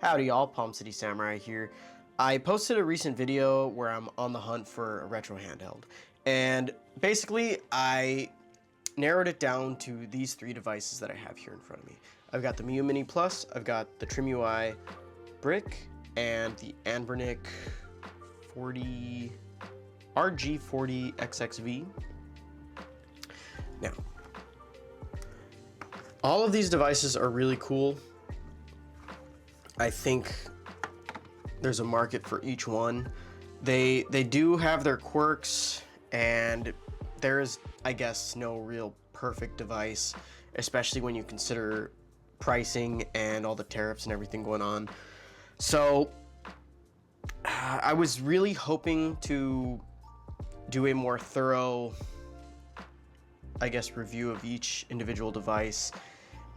Howdy y'all, Palm City Samurai here. I posted a recent video where I'm on the hunt for a retro handheld. And basically, I narrowed it down to these three devices that I have here in front of me. I've got the Miyu Mini Plus, I've got the TrimUI Brick, and the Anbernic RG40XXV. Now, all of these devices are really cool. I think there's a market for each one. They do have their quirks, and there's, I guess, no real perfect device, especially when you consider pricing and all the tariffs and everything going on. So I was really hoping to do a more thorough, I guess, review of each individual device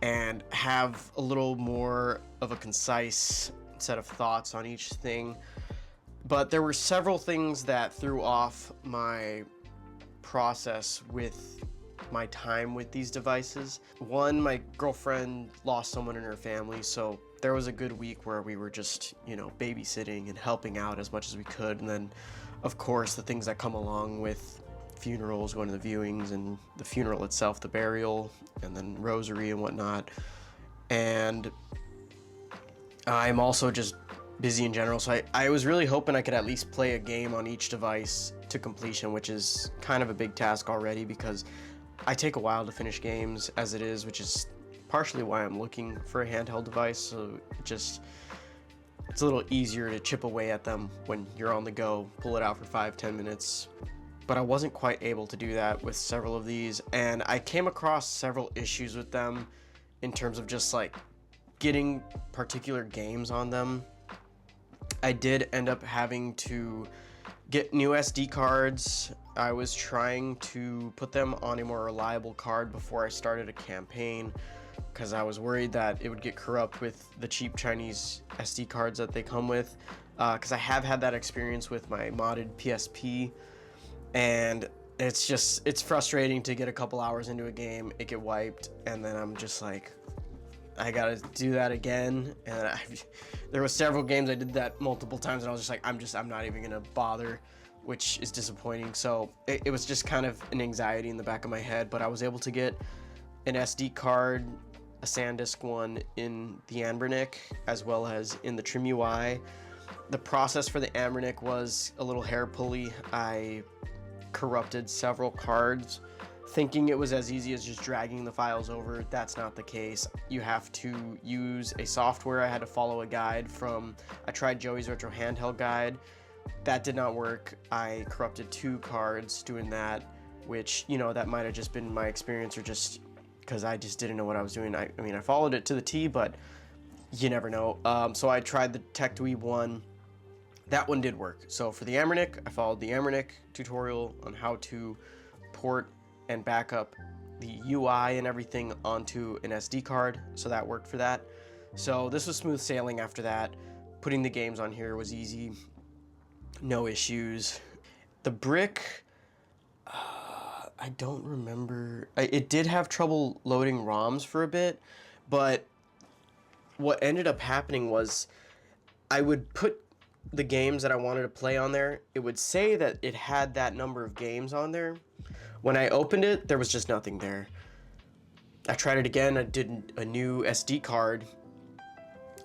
and have a little more of a concise set of thoughts on each thing. But there were several things that threw off my process with my time with these devices. One, my girlfriend lost someone in her family, so there was a good week where we were just, babysitting and helping out as much as we could. And then, of course, the things that come along with funerals, going to the viewings, and the funeral itself, the burial, and then rosary and whatnot. And I'm also just busy in general, so I was really hoping I could at least play a game on each device to completion, which is kind of a big task already because I take a while to finish games as it is, which is partially why I'm looking for a handheld device, so it's a little easier to chip away at them when you're on the go, pull it out for 5-10 minutes. But I wasn't quite able to do that with several of these, and I came across several issues with them in terms of just like getting particular games on them. I did end up having to get new SD cards. I was trying to put them on a more reliable card before I started a campaign because I was worried that it would get corrupt with the cheap Chinese SD cards that they come with, because I have had that experience with my modded PSP. And it's frustrating to get a couple hours into a game, it get wiped, and then I'm just like, I gotta do that again. And there was several games I did that multiple times, and I was just like, I'm not even gonna bother, which is disappointing. So it was just kind of an anxiety in the back of my head, but I was able to get an SD card, a SanDisk one in the Anbernic, as well as in the TrimUI. The process for the Anbernic was a little hair pulley. I corrupted several cards thinking it was as easy as just dragging the files over. That's not the case. You have to use a software. I had to follow a guide I tried Joey's Retro Handheld guide. That did not work. I corrupted 2 cards doing that, which, that might have just been my experience or just because I just didn't know what I was doing. I mean, I followed it to the T, but you never know. So I tried the Tech Dweeb one. That one did work. So for the Anbernic, I followed the Anbernic tutorial on how to port and back up the UI and everything onto an SD card. So that worked for that. So this was smooth sailing after that. Putting the games on here was easy. No issues. The Brick, I don't remember. It did have trouble loading ROMs for a bit, but what ended up happening was I would put the games that I wanted to play on there. It would say that it had that number of games on there. When I opened it, there was just nothing there. I tried it again. I did a new SD card,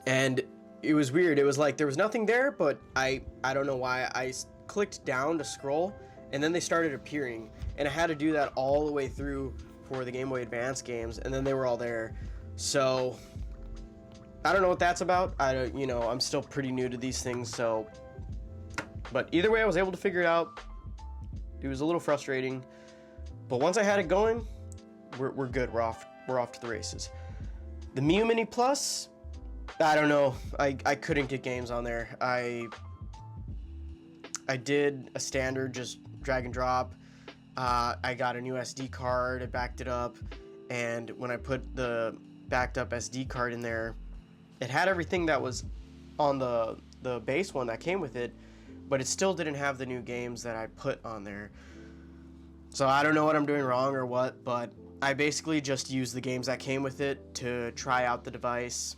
and it was weird. It was like there was nothing there, but I don't know why. I clicked down to scroll, and then they started appearing, and I had to do that all the way through for the Game Boy Advance games, and then they were all there. So I don't know what that's about. I'm still pretty new to these things, so. But either way, I was able to figure it out. It was a little frustrating, but once I had it going, we're good. We're off to the races. The Miyu Mini Plus, I don't know. I couldn't get games on there. I did a standard just drag and drop. I got a new SD card. I backed it up, and when I put the backed up SD card in there, it had everything that was on the base one that came with it, but it still didn't have the new games that I put on there. So I don't know what I'm doing wrong or what, but I basically just used the games that came with it to try out the device.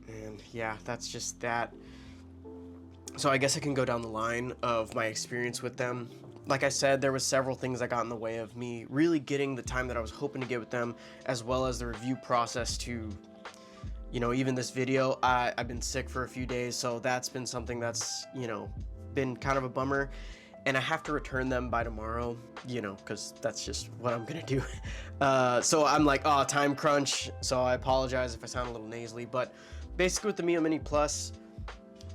And yeah, that's just that. So I guess I can go down the line of my experience with them. Like I said, there was several things that got in the way of me really getting the time that I was hoping to get with them, as well as the review process to, you know, even this video. I've been sick for a few days, so that's been something that's, you know, been kind of a bummer. And I have to return them by tomorrow, you know, because that's just what I'm gonna do. So I'm like, oh, time crunch. So I apologize if I sound a little nasally, but basically with the Miyu Mini Plus,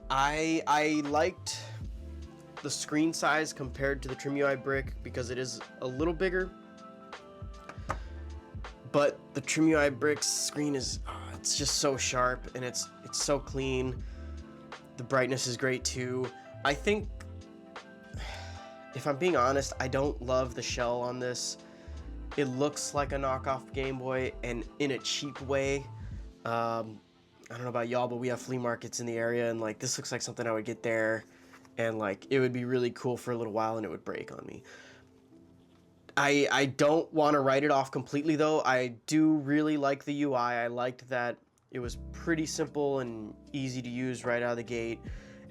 I liked the screen size compared to the TrimUI Brick because it is a little bigger. But the TrimUI Brick's screen is, it's just so sharp and it's so clean. The brightness is great too. I think, if I'm being honest, I don't love the shell on this. It looks like a knockoff Game Boy, and in a cheap way. I don't know about y'all, but we have flea markets in the area, and like this looks like something I would get there, and like it would be really cool for a little while, and it would break on me. I don't want to write it off completely though. I do really like the UI. I liked that it was pretty simple and easy to use right out of the gate,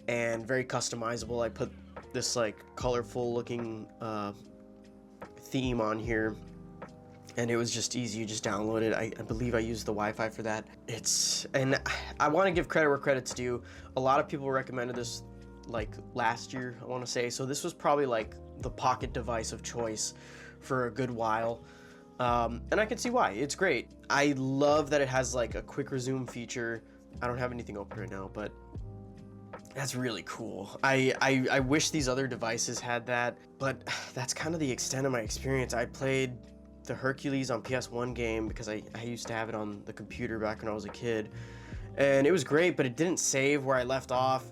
and very customizable. I put this like colorful looking theme on here, and it was just easy. You just download it. I believe I used the Wi-Fi for that. And I want to give credit where credit's due. A lot of people recommended this like last year, I want to say, so this was probably like the pocket device of choice for a good while, and I can see why. It's great. I love that it has like a quick resume feature. I don't have anything open right now, but that's really cool. I wish these other devices had that, but that's kind of the extent of my experience. I played the Hercules on PS1 game because I used to have it on the computer back when I was a kid, and it was great, but it didn't save where I left off,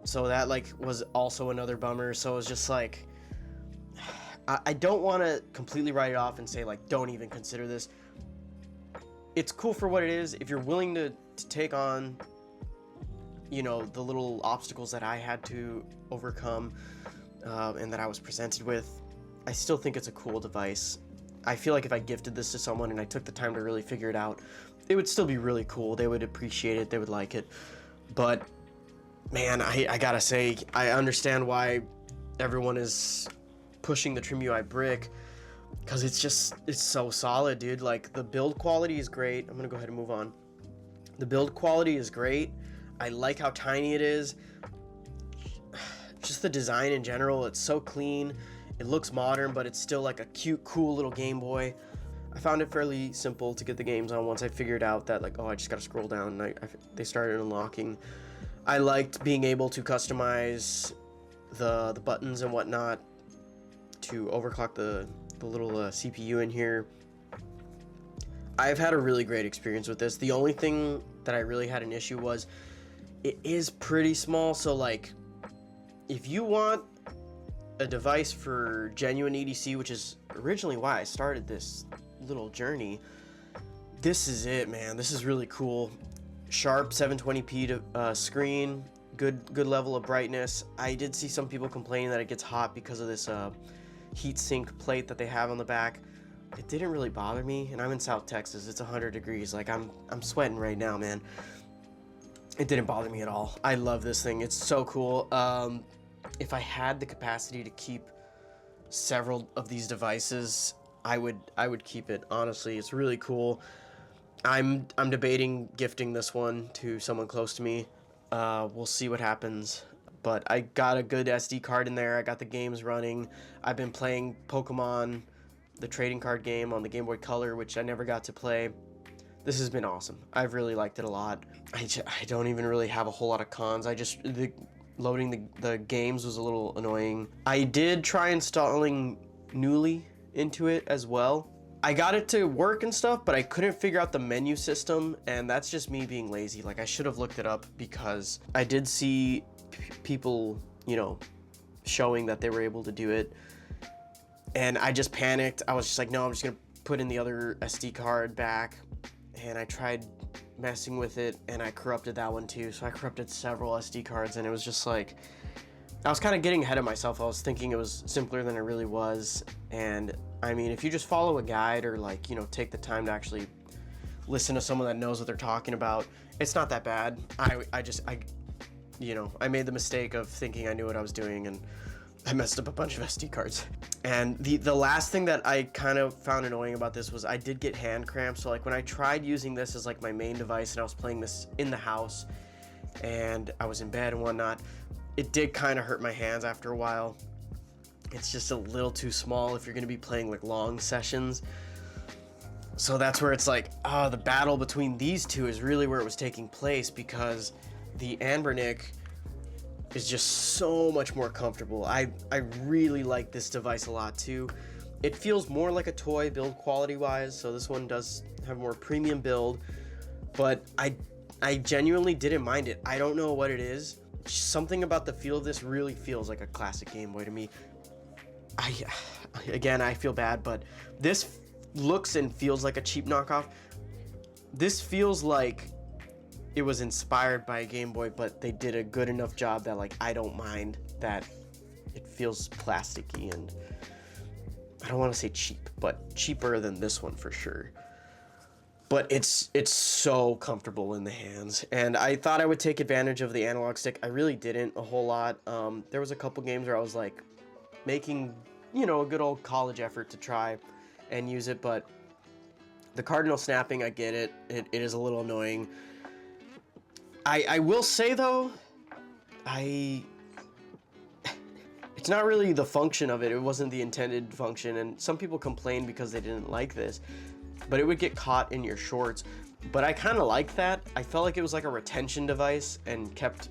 so that like was also another bummer. So it was just like, I don't want to completely write it off and say like don't even consider this. It's cool for what it is. If you're willing to take on, you know, the little obstacles that I had to overcome and that I was presented with, I still think it's a cool device. I feel like if I gifted this to someone and I took the time to really figure it out, it would still be really cool. They would appreciate it. They would like it. But man, I gotta say, I understand why everyone is pushing the TrimUI Brick, because it's so solid, dude. Like the build quality is great. I'm gonna go ahead and move on. The build quality is great. I like how tiny it is. Just the design in general, it's so clean. It looks modern, but it's still like a cute, cool little Game Boy. I found it fairly simple to get the games on once I figured out that like, oh, I just gotta scroll down, and they started unlocking. I liked being able to customize the buttons and whatnot to overclock the little CPU in here. I've had a really great experience with this. The only thing that I really had an issue was it is pretty small, so like if you want a device for genuine EDC, which is originally why I started this little journey, this is it, man. This is really cool. Sharp 720p screen, good level of brightness. I did see some people complaining that it gets hot because of this heatsink plate that they have on the back. It didn't really bother me, and I'm in South Texas. It's 100 degrees. Like I'm sweating right now, man. It didn't bother me at all. I love this thing. It's so cool. If I had the capacity to keep several of these devices, I would keep it. Honestly, it's really cool. I'm debating gifting this one to someone close to me. We'll see what happens. But I got a good SD card in there. I got the games running. I've been playing Pokemon, the trading card game on the Game Boy Color, which I never got to play. This has been awesome. I've really liked it a lot. I don't even really have a whole lot of cons. Loading the games was a little annoying. I did try installing Newly into it as well. I got it to work and stuff, but I couldn't figure out the menu system, and that's just me being lazy. Like, I should have looked it up, because I did see people, you know, showing that they were able to do it, and I just panicked. I was just like, no, I'm just gonna put in the other SD card back, and I tried messing with it, and I corrupted that one too. So I corrupted several SD cards, and it was just like, I was kind of getting ahead of myself. I was thinking it was simpler than it really was. And I mean, if you just follow a guide, or like, you know, take the time to actually listen to someone that knows what they're talking about It's not that bad. You know, I made the mistake of thinking I knew what I was doing, and I messed up a bunch of SD cards. And the last thing that I kind of found annoying about this was I did get hand cramps. So like when I tried using this as like my main device and I was playing this in the house and I was in bed and whatnot, it did kind of hurt my hands after a while. It's just a little too small if you're going to be playing like long sessions. So that's where it's like, the battle between these two is really where it was taking place, because the Anbernic is just so much more comfortable. I really like this device a lot too. It feels more like a toy build quality wise, so this one does have more premium build, but I genuinely didn't mind it. I don't know what it is. Something about the feel of this really feels like a classic Game Boy to me. Again, I feel bad, but this looks and feels like a cheap knockoff. This feels like it was inspired by a Game Boy, but they did a good enough job that like I don't mind that it feels plasticky, and I don't want to say cheap, but cheaper than this one for sure. But it's so comfortable in the hands, and I thought I would take advantage of the analog stick. I really didn't a whole lot. There was a couple games where I was like making, you know, a good old college effort to try and use it, but the cardinal snapping, I get it. It is a little annoying. I will say though, it's not really the function of it. It wasn't the intended function, and some people complain because they didn't like this, but it would get caught in your shorts. But I kind of liked that. I felt like it was like a retention device and kept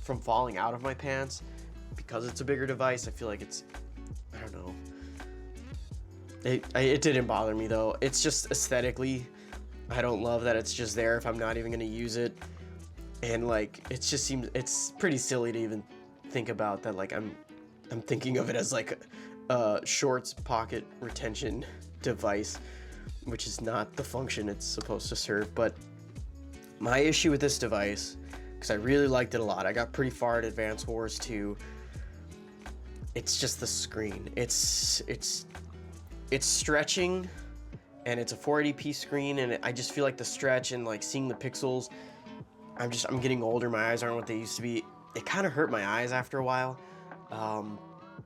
from falling out of my pants. Because it's a bigger device, I feel like it's, I don't know. It didn't bother me though. It's just aesthetically, I don't love that it's just there if I'm not even gonna use it. And like, it just seems, it's pretty silly to even think about that. Like I'm thinking of it as like a shorts pocket retention device, which is not the function it's supposed to serve. But my issue with this device, because I really liked it a lot, I got pretty far at Advance Wars 2. It's just the screen. It's stretching, and it's a 480p screen, and I just feel like the stretch and like seeing the pixels, I'm getting older, my eyes aren't what they used to be. It kind of hurt my eyes after a while.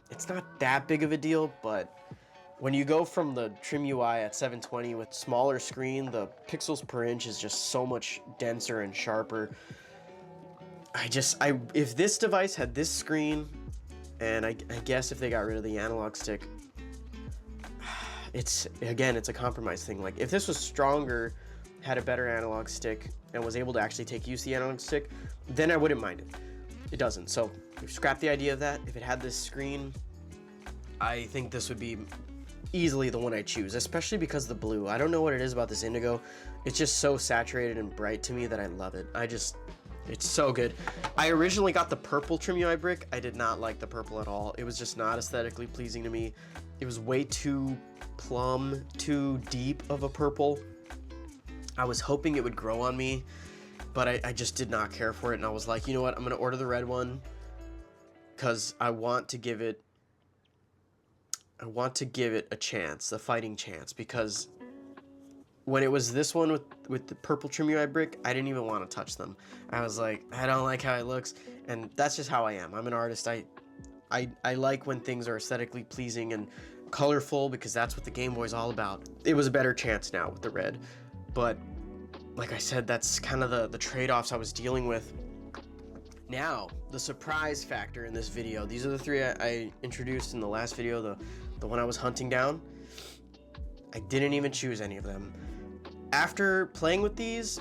It's not that big of a deal, but when you go from the TrimUI at 720 with smaller screen, the pixels per inch is just so much denser and sharper. If this device had this screen, and I guess if they got rid of the analog stick, it's a compromise thing. Like if this was stronger, had a better analog stick, and was able to actually take use of the analog stick, then I wouldn't mind it. It doesn't, so we've scrapped the idea of that. If it had this screen, I think this would be easily the one I choose, especially because of the blue. I don't know what it is about this indigo. It's just so saturated and bright to me that I love it. It's so good. I originally got the purple TrimUI Brick. I did not like the purple at all. It was just not aesthetically pleasing to me. It was way too plum, too deep of a purple. I was hoping it would grow on me, but I just did not care for it. And I was like, you know what? I'm going to order the red one because I want to give it a chance, a fighting chance, because when it was this one with the purple TrimUI Brick, I didn't even want to touch them. I was like, I don't like how it looks, and that's just how I am. I'm an artist. I like when things are aesthetically pleasing and colorful, because that's what the Game Boy's all about. It was a better chance now with the red, but like I said, that's kind of the trade-offs I was dealing with. Now, the surprise factor in this video. These are the three I introduced in the last video, the one I was hunting down. I didn't even choose any of them. After playing with these,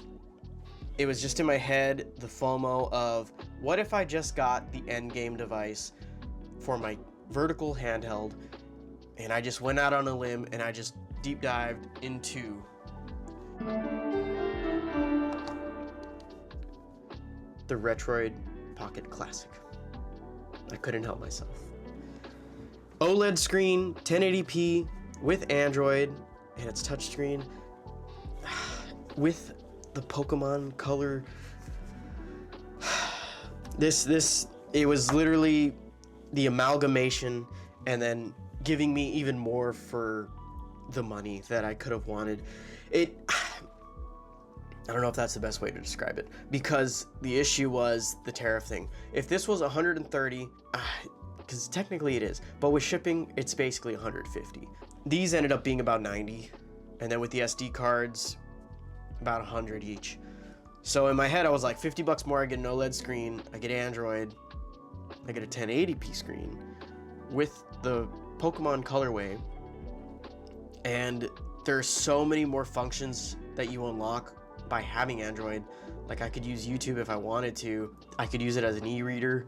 it was just in my head the FOMO of, what if I just got the endgame device for my vertical handheld, and I just went out on a limb and I just deep dived into the Retroid Pocket Classic. I couldn't help myself. OLED screen, 1080p, with Android, and it's touchscreen, with the Pokemon color. It was literally the amalgamation, and then giving me even more for the money that I could have wanted. I don't know if that's the best way to describe it, because the issue was the tariff thing. If this was 130, because technically it is, but with shipping, it's basically 150. These ended up being about 90, and then with the SD cards, about 100 each. So in my head, I was like, 50 bucks more, I get an OLED screen, I get Android, I get a 1080p screen with the Pokemon colorway, and there's so many more functions that you unlock by having Android. Like, I could use YouTube if I wanted to. I could use it as an e-reader.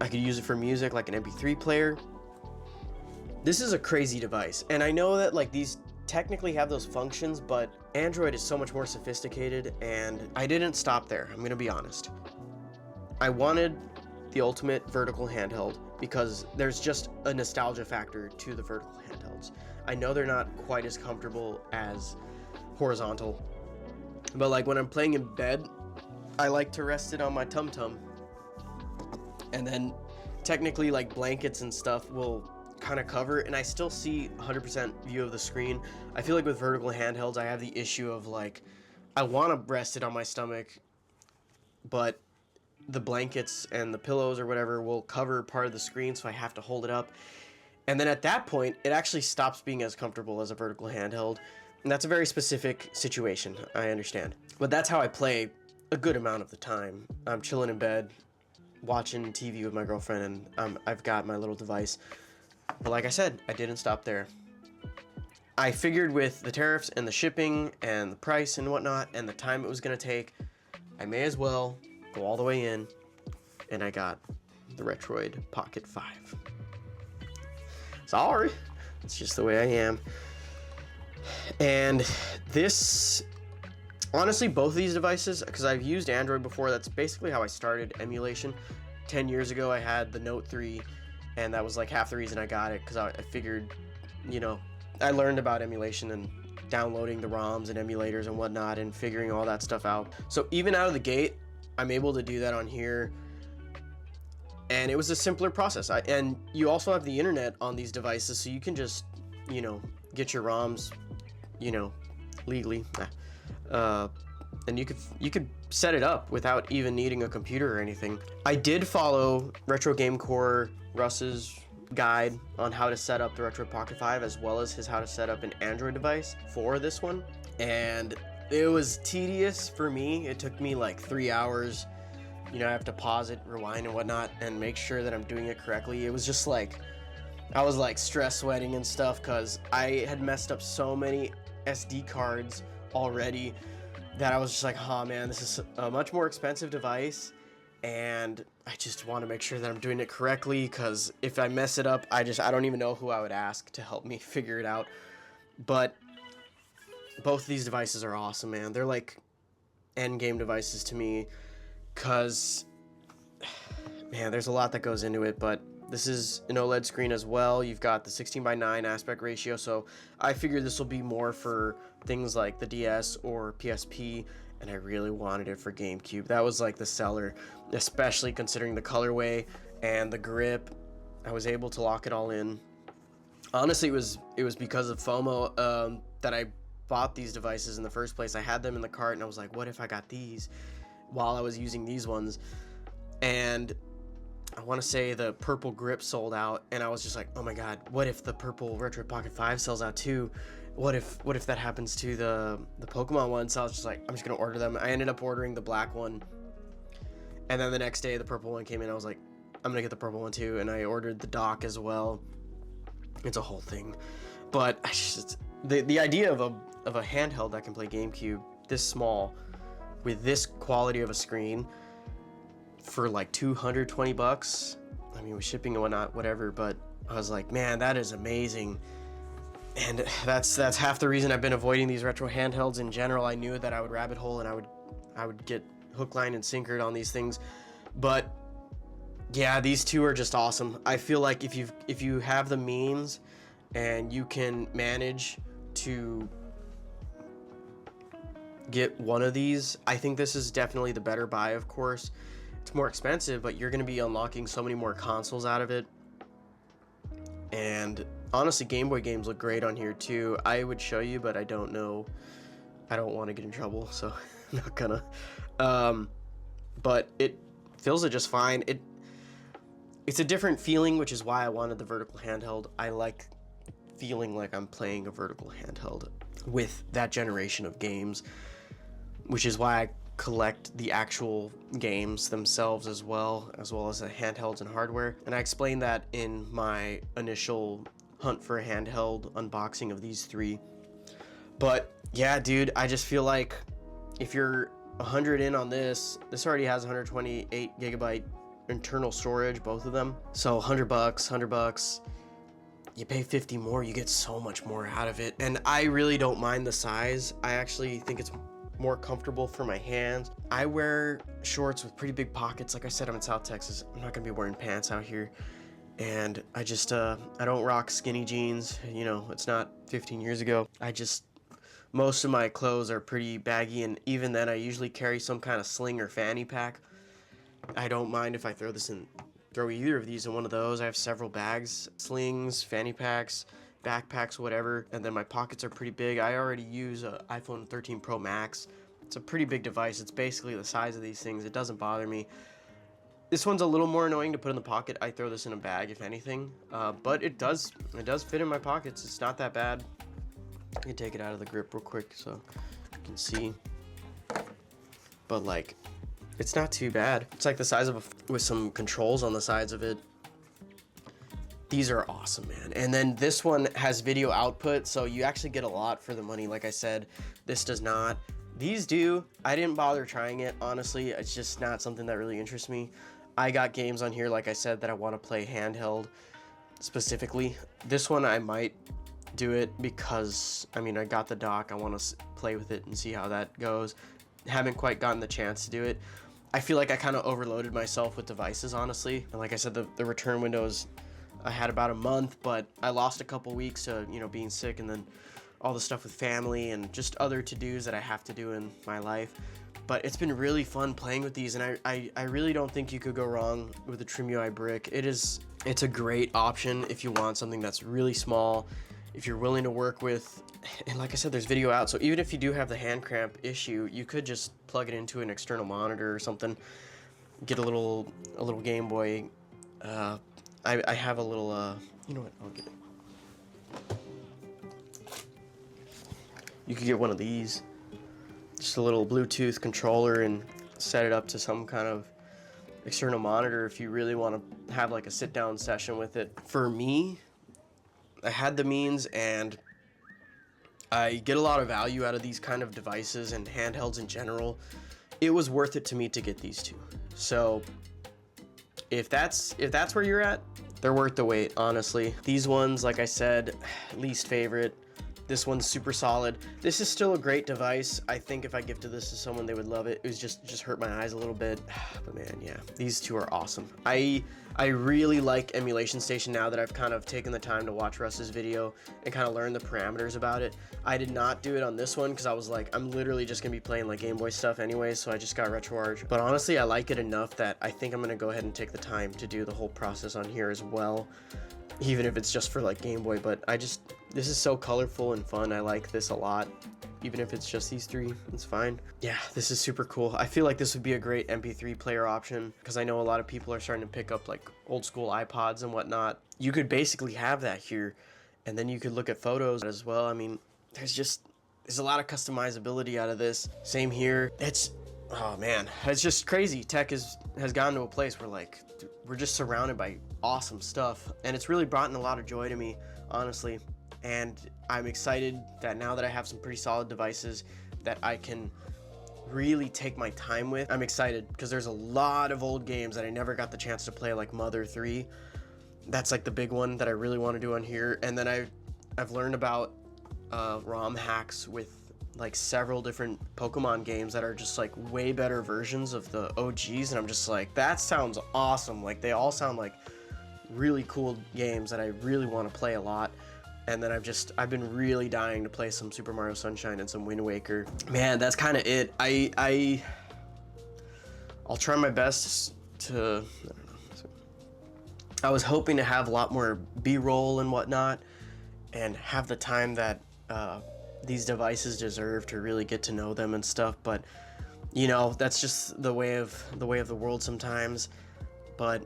I could use it for music, like an MP3 player. This is a crazy device, and I know that like these technically have those functions, but Android is so much more sophisticated, and I didn't stop there. I'm gonna be honest. I wanted the ultimate vertical handheld because there's just a nostalgia factor to the vertical handhelds. I know they're not quite as comfortable as horizontal, but like when I'm playing in bed, I like to rest it on my tum-tum, and then technically like blankets and stuff will kind of cover, and I still see 100% view of the screen. I feel like with vertical handhelds, I have the issue of like, I want to rest it on my stomach, but the blankets and the pillows or whatever will cover part of the screen, so I have to hold it up. And then at that point, it actually stops being as comfortable as a vertical handheld. And that's a very specific situation, I understand. But that's how I play a good amount of the time. I'm chilling in bed, watching TV with my girlfriend, and I've got my little device. But like I said, I didn't stop there. I figured with the tariffs and the shipping and the price and whatnot and the time it was gonna take, I may as well go all the way in, and I got the Retroid Pocket 5. Sorry, it's just the way I am. And this, honestly, both of these devices, because I've used Android before, that's basically how I started emulation. 10 years ago, I had the Note 3, and that was like half the reason I got it, because I figured, you know, I learned about emulation and downloading the ROMs and emulators and whatnot and figuring all that stuff out. So even out of the gate, I'm able to do that on here, and it was a simpler process. And you also have the internet on these devices, so you can just, you know, get your ROMs, you know, legally, and you could set it up without even needing a computer or anything. I did follow Retro Game Core Russ's guide on how to set up the Retroid Pocket 5, as well as his how to set up an Android device for this one, and it was tedious for me. It took me like 3 hours. You know, I have to pause it, rewind and whatnot, and make sure that I'm doing it correctly. It was just like, I was like stress sweating and stuff because I had messed up so many SD cards already that I was just like, oh man, this is a much more expensive device, and I just want to make sure that I'm doing it correctly, because if I mess it up, I don't even know who I would ask to help me figure it out. But both of these devices are awesome, man. They're like endgame devices to me, because, man, there's a lot that goes into it, but this is an OLED screen as well. You've got the 16:9 aspect ratio, so I figured this will be more for things like the DS or PSP, and I really wanted it for GameCube. That was like the seller, especially considering the colorway and the grip. I was able to lock it all in. Honestly, it was because of FOMO that I bought these devices in the first place. I had them in the cart, and I was like, what if I got these while I was using these ones? And I want to say the purple grip sold out, and I was just like, oh my god, what if the purple Retroid Pocket 5 sells out too? What if that happens to the Pokemon one? So I was just like, I'm just gonna order them. I ended up ordering the black one, and then the next day the purple one came in. I was like, I'm gonna get the purple one too, and I ordered the dock as well. It's a whole thing, but the idea of a handheld that can play GameCube this small with this quality of a screen for like 220 bucks. I mean, with shipping and whatnot, whatever, but I was like, man, that is amazing. And that's half the reason I've been avoiding these retro handhelds in general. I knew that I would rabbit hole and I would get hook, line, and sinkered on these things. But yeah, these two are just awesome. I feel like if you have the means and you can manage to get one of these, I think this is definitely the better buy. Of course, it's more expensive, but you're going to be unlocking so many more consoles out of it. And honestly, Game Boy games look great on here too. I would show you, but I don't know. I don't want to get in trouble, so I'm not gonna. But it feels it just fine. It's a different feeling, which is why I wanted the vertical handheld. I like feeling like I'm playing a vertical handheld with that generation of games, which is why I collect the actual games themselves as well as the handhelds and hardware. And I explained that in my initial hunt for a handheld unboxing of these three. But yeah, dude, I just feel like if you're 100 in on this already has 128 gigabyte internal storage, both of them. So $100, you pay 50 more, you get so much more out of it. And I really don't mind the size. I actually think it's more comfortable for my hands. I wear shorts with pretty big pockets. Like I said, I'm in South Texas. I'm not gonna be wearing pants out here. And I just, I don't rock skinny jeans. You know, it's not 15 years ago. Most of my clothes are pretty baggy, and even then I usually carry some kind of sling or fanny pack. I don't mind if I throw either of these in one of those. I have several bags, slings, fanny packs, backpacks, whatever, and then my pockets are pretty big. I already use an iPhone 13 Pro Max. It's a pretty big device. It's basically the size of these things. It doesn't bother me. This one's a little more annoying to put in the pocket. I throw this in a bag, if anything, but it does fit in my pockets. It's not that bad. I can take it out of the grip real quick so you can see, but like, it's not too bad. It's like the size of with some controls on the sides of it. These are awesome, man. And then this one has video output, so you actually get a lot for the money. Like I said, this does not. These do. I didn't bother trying it, honestly. It's just not something that really interests me. I got games on here, like I said, that I want to play handheld specifically. This one I might do it because, I mean, I got the dock. I want to play with it and see how that goes. Haven't quite gotten the chance to do it. I feel like I kind of overloaded myself with devices, honestly. And like I said, the return windows, I had about a month, but I lost a couple weeks to, you know, being sick, and then all the stuff with family and just other to-dos that I have to do in my life. But it's been really fun playing with these, and I really don't think you could go wrong with the TrimUI Brick. It's a great option if you want something that's really small, if you're willing to work with, and like I said, there's video out, so even if you do have the hand cramp issue, you could just plug it into an external monitor or something, get a little Game Boy. I have a little, you know what, I'll get it. You could get one of these, just a little Bluetooth controller, and set it up to some kind of external monitor if you really want to have like a sit-down session with it. For me, I had the means, and I get a lot of value out of these kind of devices and handhelds in general. It was worth it to me to get these two. So if that's where you're at, they're worth the wait, honestly. These ones, like I said, least favorite. This one's super solid. This is still a great device. I think if I gifted this to someone, they would love it. It was just hurt my eyes a little bit. But man, yeah, these two are awesome. I really like Emulation Station now that I've kind of taken the time to watch Russ's video and kind of learn the parameters about it. I did not do it on this one because I was like, I'm literally just gonna be playing like Game Boy stuff anyway, so I just got RetroArch. But honestly, I like it enough that I think I'm gonna go ahead and take the time to do the whole process on here as well, even if it's just for like Game Boy. But this is so colorful and fun. I like this a lot. Even if it's just these three, it's fine. Yeah, this is super cool. I feel like this would be a great MP3 player option because I know a lot of people are starting to pick up like old school iPods and whatnot. You could basically have that here, and then you could look at photos as well. I mean, there's a lot of customizability out of this. Same here. Oh man, it's just crazy. Tech has gotten to a place where like we're just surrounded by awesome stuff, and it's really brought in a lot of joy to me, honestly. And I'm excited that now that I have some pretty solid devices that I can really take my time with. I'm excited because there's a lot of old games that I never got the chance to play, like Mother 3. That's like the big one that I really want to do on here. And then I've learned about ROM hacks with like several different Pokemon games that are just like way better versions of the OGs, and I'm just like, that sounds awesome. Like they all sound like really cool games that I really want to play a lot. And then I've been really dying to play some Super Mario Sunshine and some Wind Waker. Man, that's kind of it. I'll try my best to, I don't know. I was hoping to have a lot more B-roll and whatnot, and have the time that these devices deserve to really get to know them and stuff, but you know, that's just the way of the world sometimes. But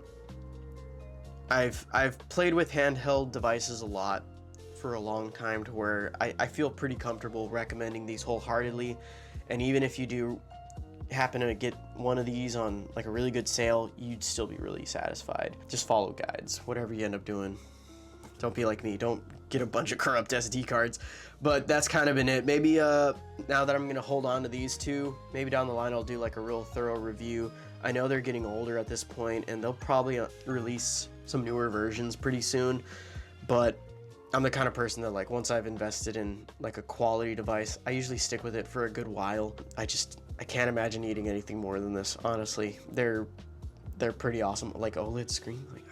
I've played with handheld devices a lot for a long time, to where I feel pretty comfortable recommending these wholeheartedly. And even if you do happen to get one of these on like a really good sale, you'd still be really satisfied. Just follow guides, whatever you end up doing. Don't be like me, don't get a bunch of corrupt SD cards. But that's kind of been it. Maybe now that I'm gonna hold on to these two, maybe down the line I'll do like a real thorough review. I know they're getting older at this point, and they'll probably release some newer versions pretty soon, but I'm the kind of person that, like, once I've invested in like a quality device, I usually stick with it for a good while. I can't imagine needing anything more than this, honestly. They're pretty awesome. Like OLED screen, like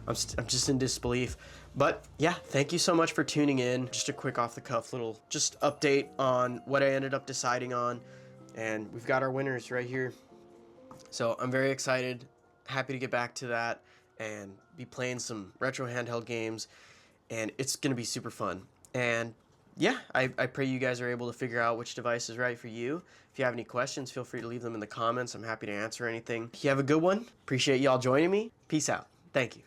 I'm just in disbelief. But yeah, thank you so much for tuning in. Just a quick off the cuff little just update on what I ended up deciding on, and we've got our winners right here. So I'm very excited, happy to get back to that and be playing some retro handheld games, and it's gonna be super fun. And yeah, I pray you guys are able to figure out which device is right for you. If you have any questions, feel free to leave them in the comments. I'm happy to answer anything. You have a good one. Appreciate y'all joining me. Peace out. Thank you.